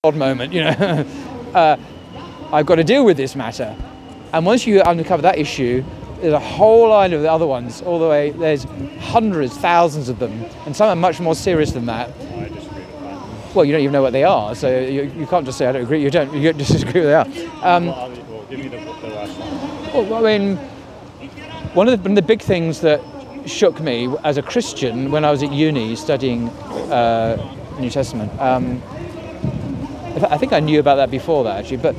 odd moment, I've got to deal with this matter. And once you uncover that issue, there's a whole line of the other ones, all the way, there's hundreds, thousands of them, and some are much more serious than that. I disagree with that. Well, you don't even know what they are, so you can't just say, I don't agree, you don't disagree with they are. Well, give me the last one. Well, I mean, one of the big things that shook me as a Christian when I was at uni studying New Testament, I think I knew about that before that actually, but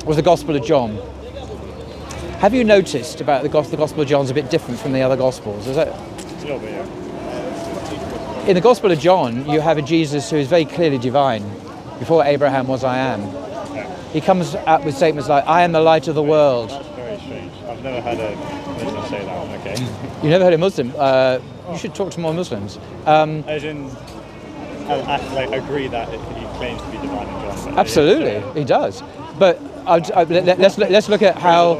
was the Gospel of John. Have you noticed about the Gospel of John's a bit different from the other Gospels? Is that? A little bit, yeah. In the Gospel of John, you have a Jesus who is very clearly divine. Before Abraham was, I am. Yeah. He comes out with statements like, I am the light of the world. That's very strange. I've never had a Muslim say that one, okay. You never heard a Muslim? You should talk to more Muslims. As in, I agree that he claims to be divine in John. Absolutely, he does. But let's look at how.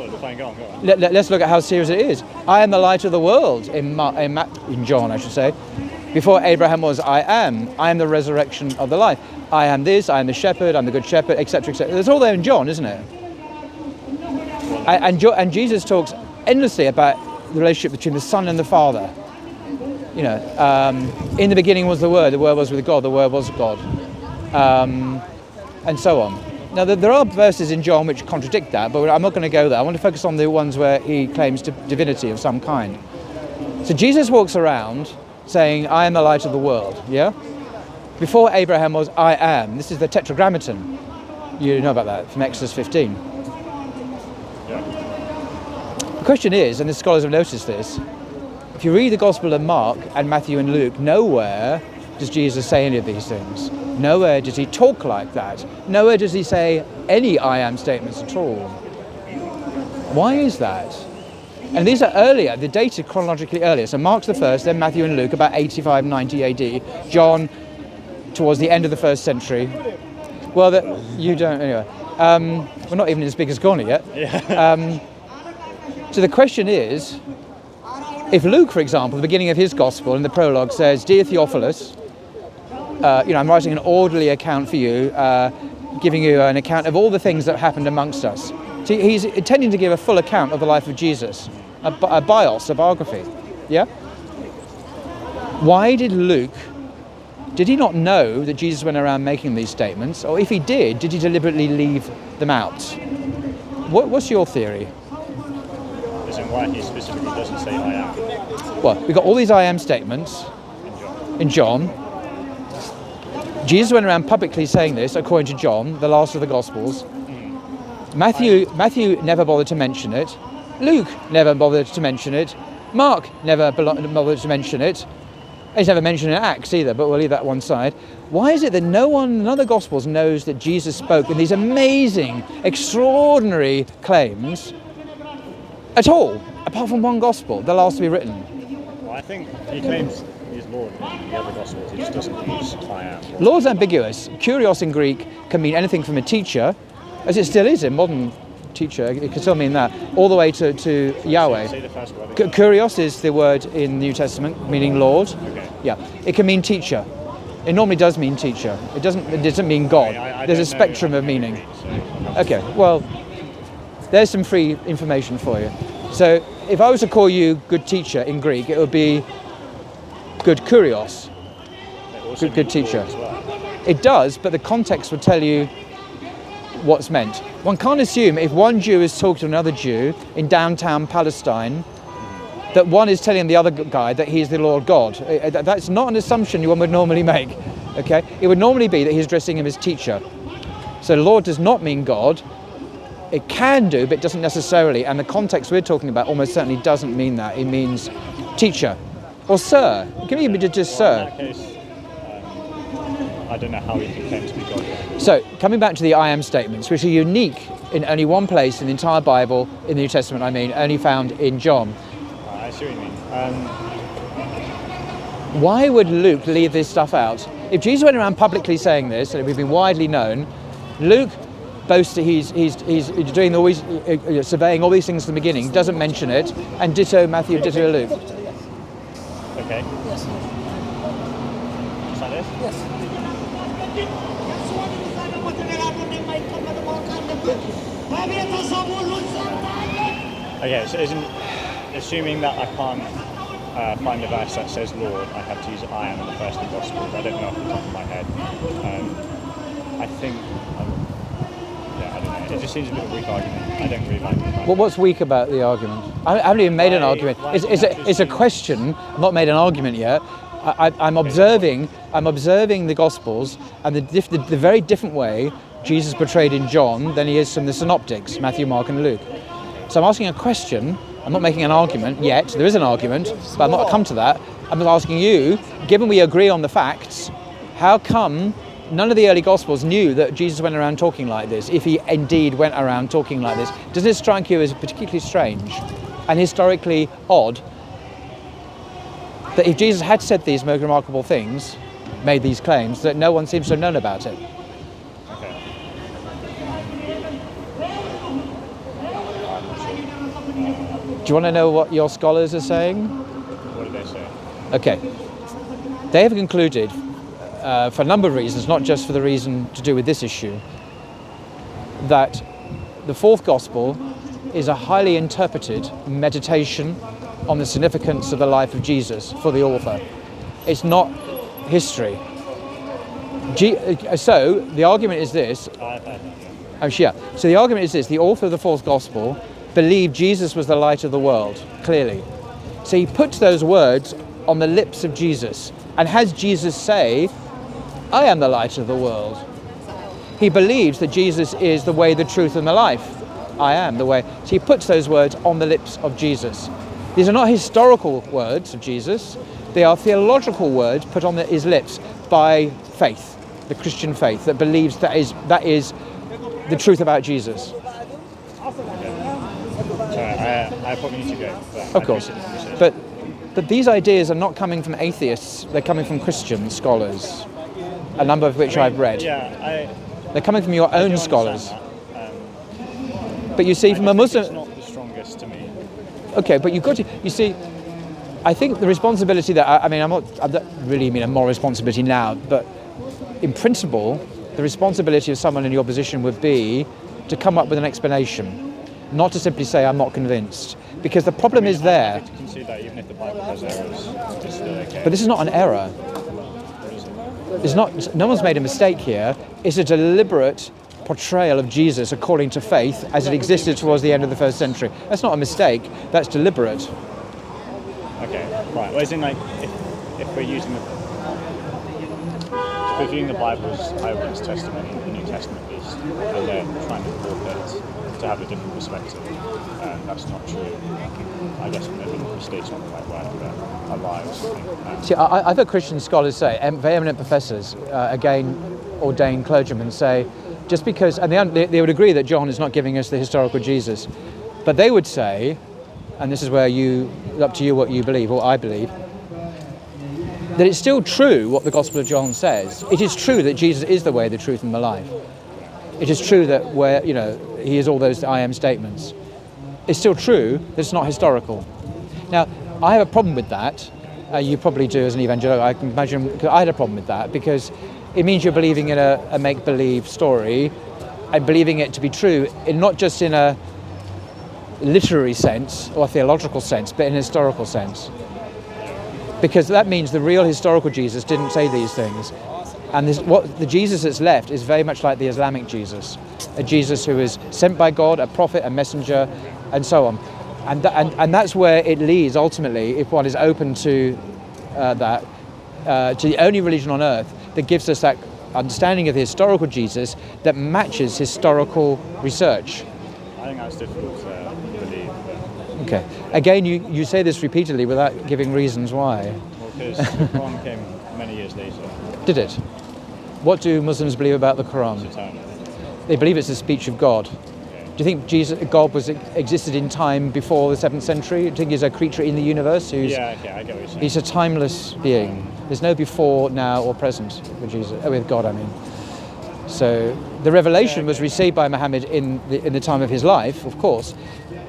Let's look at how serious it is. I am the light of the world in John, I should say. Before Abraham was, I am. I am the resurrection of the life. I am this. I am the shepherd. I'm the good shepherd, etc., etc. It's all there in John, isn't it? And Jesus talks endlessly about the relationship between the Son and the Father. In the beginning was the Word was with God, the Word was God, and so on. Now, there are verses in John which contradict that, but I'm not going to go there. I want to focus on the ones where he claims divinity of some kind. So Jesus walks around saying, I am the light of the world, yeah? Before Abraham was, I am. This is the Tetragrammaton. You know about that from Exodus 15. Yeah. The question is, and the scholars have noticed this, if you read the Gospel of Mark and Matthew and Luke, nowhere does Jesus say any of these things. Nowhere does he talk like that. Nowhere does he say any I am statements at all. Why is that? And these are earlier, they're dated chronologically earlier. So Mark's the first, then Matthew and Luke about 85, 90 AD. John towards the end of the first century. Well, you don't, anyway. We're not even as big as Gorney yet. Yeah. So the question is, if Luke, for example, the beginning of his gospel in the prologue says, Dear Theophilus, I'm writing an orderly account for you, giving you an account of all the things that happened amongst us. So he's intending to give a full account of the life of Jesus, a bios, a biography. Yeah? Why did he not know that Jesus went around making these statements? Or if he did he deliberately leave them out? What's your theory? As in why he specifically doesn't say I am. Well, we've got all these I am statements in John. Jesus went around publicly saying this, according to John, the last of the Gospels. Matthew never bothered to mention it. Luke never bothered to mention it. Mark never bothered to mention it. He's never mentioned it in Acts either, but we'll leave that one side. Why is it that no one in other Gospels knows that Jesus spoke in these amazing, extraordinary claims at all, apart from one Gospel, the last to be written? Well, I think he claims he's Lord in the other Gospels. He just doesn't use I am. Lord's ambiguous. Kurios in Greek can mean anything from a teacher, as it still is in modern teacher, it can still mean that, all the way to Yahweh. Say the first word. Kurios is the word in the New Testament, meaning Lord. Okay. Yeah, it can mean teacher. It normally does mean teacher. It doesn't mean God. There's a spectrum of meaning. Okay, well, there's some free information for you. So if I was to call you good teacher in Greek, it would be good kurios, good teacher. It does, but the context would tell you what's meant. One can't assume if one Jew is talking to another Jew in downtown Palestine that one is telling the other guy that he's the Lord God. That's not an assumption one would normally make. Okay, it would normally be that he's addressing him as teacher. So Lord does not mean God. It can do, but it doesn't necessarily. And the context we're talking about almost certainly doesn't mean that. It means teacher or sir. It can even be just sir. In that case, I don't know how he can claim to be God. So, coming back to the I am statements, which are unique in only one place in the entire Bible, in the New Testament, only found in John. I see what you mean. Why would Luke leave this stuff out? If Jesus went around publicly saying this, and it would be widely known, Luke boasts that he's doing all these, surveying all these things from the beginning, doesn't mention it, and ditto Matthew, ditto Luke. Okay. Yes. Is that it? Yes. Okay, so isn't assuming that I can't find a verse that says Lord, I have to use I am in the first two Gospels. I don't know off the top of my head. I think, I don't know. It just seems a bit of a weak argument. I don't really like it. Well, what's weak about the argument? I haven't even made an argument. It's a question. I've not made an argument yet. I'm observing the Gospels and the very different way Jesus portrayed in John than he is from the Synoptics, Matthew, Mark, and Luke. So I'm asking a question. I'm not making an argument yet. There is an argument, but I'm not come to that. I'm asking you, given we agree on the facts, how come none of the early Gospels knew that Jesus went around talking like this, if he indeed went around talking like this? Does this strike you as particularly strange and historically odd that if Jesus had said these most remarkable things, made these claims, that no one seems to have known about it? Do you want to know what your scholars are saying? What do they say? Okay. They have concluded, for a number of reasons, not just for the reason to do with this issue, that the fourth Gospel is a highly interpreted meditation on the significance of the life of Jesus for the author. It's not history. So the argument is this. So the argument is this: the author of the fourth Gospel believed Jesus was the light of the world, clearly. So he puts those words on the lips of Jesus and has Jesus say, I am the light of the world. He believes that Jesus is the way, the truth, and the life. I am the way. So he puts those words on the lips of Jesus. These are not historical words of Jesus. They are theological words put on his lips by faith, the Christian faith that believes that is the truth about Jesus. I probably need to go. Of course. But these ideas are not coming from atheists, they're coming from Christian scholars, a number of which I've read. They're coming from your own scholars. But you see, from a Muslim... It's not the strongest to me. Okay, but you've got to... You see, I think the responsibility that... I don't really mean a moral responsibility now, but in principle, the responsibility of someone in your position would be to come up with an explanation. Not to simply say, I'm not convinced. Because the problem is there. I can see that even if the Bible has errors, it's still okay. But this is not an error. It's not. No one's made a mistake here. It's a deliberate portrayal of Jesus according to faith as it existed towards the end of the first century. That's not a mistake. That's deliberate. Okay, right. Well, as in, like, if we're using the Bible's eyewitness testimony, the New Testament is, and they're trying to warp it to have a different perspective, and that's not true. I guess maybe mistake's not the right word, but a lie or something. See, I've heard Christian scholars say, very eminent professors, again ordained clergymen, say, just because, and they would agree that John is not giving us the historical Jesus, but they would say, and this is where up to you what you believe, or I believe, that it's still true what the Gospel of John says. It is true that Jesus is the way, the truth, and the life. It is true that he is all those I am statements. It's still true that it's not historical. Now, I have a problem with that. You probably do as an evangelical. I can imagine I had a problem with that because it means you're believing in a make-believe story and believing it to be true, not just in a literary sense or theological sense, but in a historical sense. Because that means the real historical Jesus didn't say these things. And what the Jesus that's left is very much like the Islamic Jesus, a Jesus who is sent by God, a prophet, a messenger, and so on. And that's where it leads ultimately, if one is open to that, to the only religion on earth that gives us that understanding of the historical Jesus that matches historical research. I think that's difficult to believe. Okay. Again, you say this repeatedly without giving reasons why. Well, because the Quran came many years later. Did it? What do Muslims believe about the Quran? It's eternal. They believe it's the speech of God. Okay. Do you think God existed in time before the 7th century? Do you think he's a creature in the universe? I get what you're saying. He's a timeless being. There's no before, now, or present with God, I mean. So the revelation was received by Muhammad in the time of his life, of course,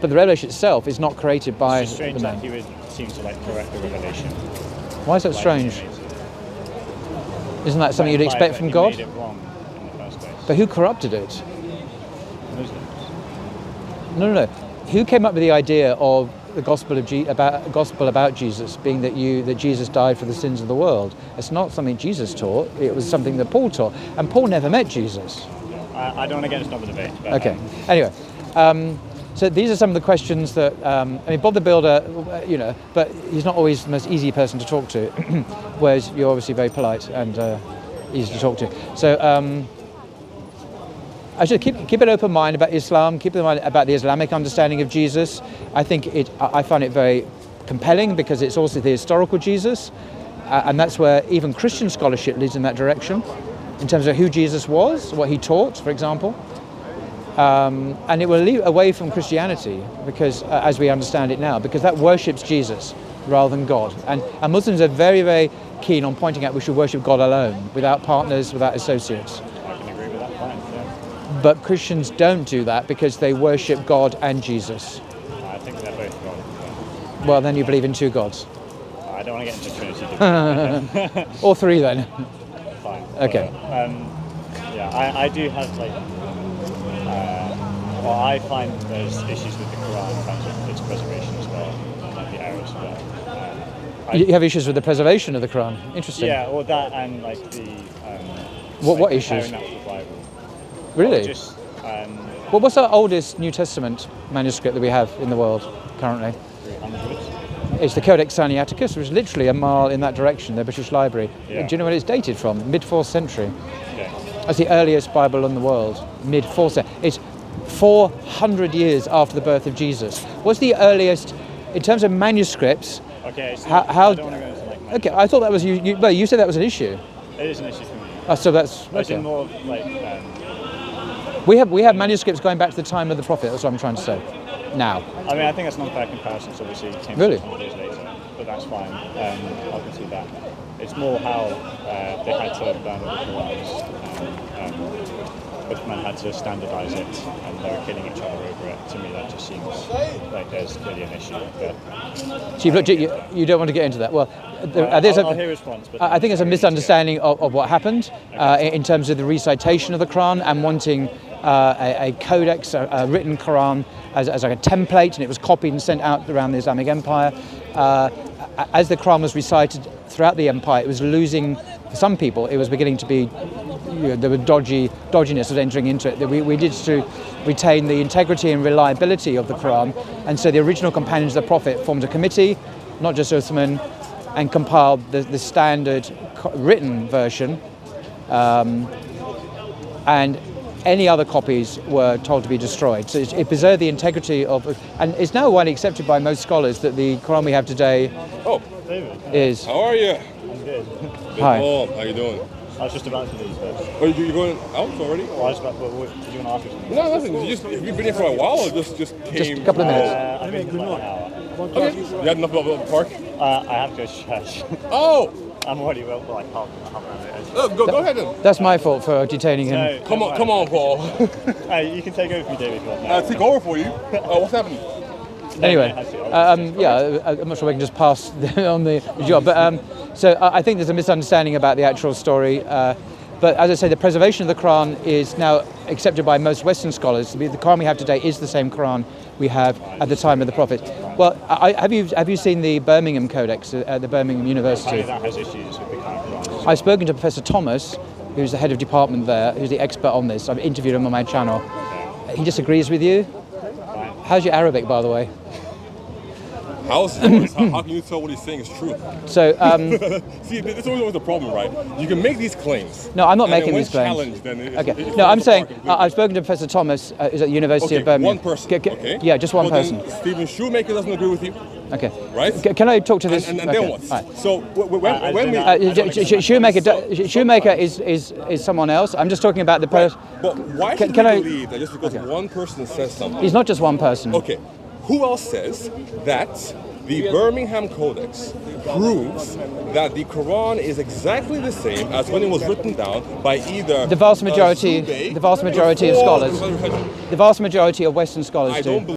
but the revelation itself is not created by it's strange the man. that he would seem to correct the revelation. Why is that strange? Isn't that something you'd expect from God? He made it wrong in the first place. But who corrupted it? Muslims. No. who came up with the idea of the gospel about Jesus being that Jesus died for the sins of the world? It's not something Jesus taught. It was something that Paul taught, and Paul never met Jesus. I don't want to get into another debate. But, Okay. Anyway, so these are some of the questions that Bob the Builder, but he's not always the most easy person to talk to, whereas you're obviously very polite and easy to talk to. So I should keep an open mind about Islam, keep an mind about the Islamic understanding of Jesus. I find it very compelling because it's also the historical Jesus, and that's where even Christian scholarship leads in that direction, in terms of who Jesus was, what he taught, for example. And it will lead away from Christianity, because as we understand it now, because that worships Jesus rather than God. And Muslims are very, very keen on pointing out we should worship God alone, without partners, without associates. I can agree with that point, yeah. But Christians don't do that because they worship God and Jesus. I think they're both wrong. Yeah. Well, then you believe in two gods. I don't want to get into Trinity debate. Or three then. Fine. Okay. I do have I find there's issues with the Quran in terms of its preservation as well, like the errors. But You have issues with the preservation of the Quran. Interesting. yeah, or that and like the What issues? comparing that to the Bible. Really? Or just Well, what's our oldest New Testament manuscript that we have in the world currently? 300s. It's the Codex Sinaiticus, which is literally a mile in that direction, the British Library. Yeah. Do you know when it's dated from? Mid-4th century. Okay. That's the earliest Bible in the world. Mid-4th century. It's 400 years after the birth of Jesus. What's the earliest, in terms of manuscripts? Okay. So How? I don't want to go into like. Okay, I thought that was you. Well, you said that was an issue. It is an issue for me. So that's But it's okay. more like We have manuscripts going back to the time of the prophet. That's what I'm trying to say. Now. I mean, I think that's not a fair comparison. So obviously, it came Really? 600 years later, but that's fine. I can see that. It's more how they had to burn all the Qurans, Uthman had to standardise it, and they were killing each other over it. To me, that just seems like there's clearly an issue. But So you've looked at, you don't want to get into that. Well, I'll hear a response. But I think there's a misunderstanding of what happened in terms of the recitation of the Quran and wanting a codex, a written Quran, as like a template, and it was copied and sent out around the Islamic Empire. As the Quran was recited throughout the empire, it was losing, for some people, it was beginning to be, there were dodginess was entering into it. We needed to retain the integrity and reliability of the Quran, and so the original companions of the Prophet formed a committee, not just Uthman, and compiled the standard written version, and any other copies were told to be destroyed. So it preserved the integrity of, and it's now widely accepted by most scholars that the Quran we have today is. How are you? I'm good. Hi. How you doing? I was just about to leave first. Oh, you going out already? Well, I was about. What did you want to ask me something? No, nothing. Have you been here for a while, or just came? Just a couple of minutes. I've been here for about an hour. Okay. You had enough about the park? I have to go to church. Oh! I'm already well for like half an hour later. Oh, go ahead then. That's my fault for detaining him. No, Come on, Paul. You can take over for me, David, if you want. I'll take over for you. What's happening? Anyway, Yeah. I'm not sure we can just pass on the job, but so I think there's a misunderstanding about the actual story. But as I say, the preservation of the Quran is now accepted by most Western scholars. The Quran we have today is the same Quran we have at the time of the Prophet. Well, have you seen the Birmingham Codex at the Birmingham University? That has issues with the current Quran. I've spoken to Professor Thomas, who's the head of department there, who's the expert on this. I've interviewed him on my channel. He disagrees with you. How's your Arabic, by the way? How can you tell what he's saying is true? So, See, this is always the problem, right? You can make these claims. no, I'm not and making then when these claims. challenged, then it's, Okay. it's No, I'm saying completely. I've spoken to Professor Thomas, who's at the University Okay, of Birmingham. one person. Okay. Yeah, just one Well, person. Then Stephen Shoemaker doesn't agree with you, Okay. right? Can I talk to this? And okay. then what? All right. So when we I don't Shoemaker is someone else. I'm just talking about the person. But why should Can we I- believe that just because one person says something? He's not just one person. Okay, who else says that the Birmingham Codex proves that the Quran is exactly the same as when it was written down by either The vast majority Zubayr of or- scholars, the vast majority of Western scholars I do. don't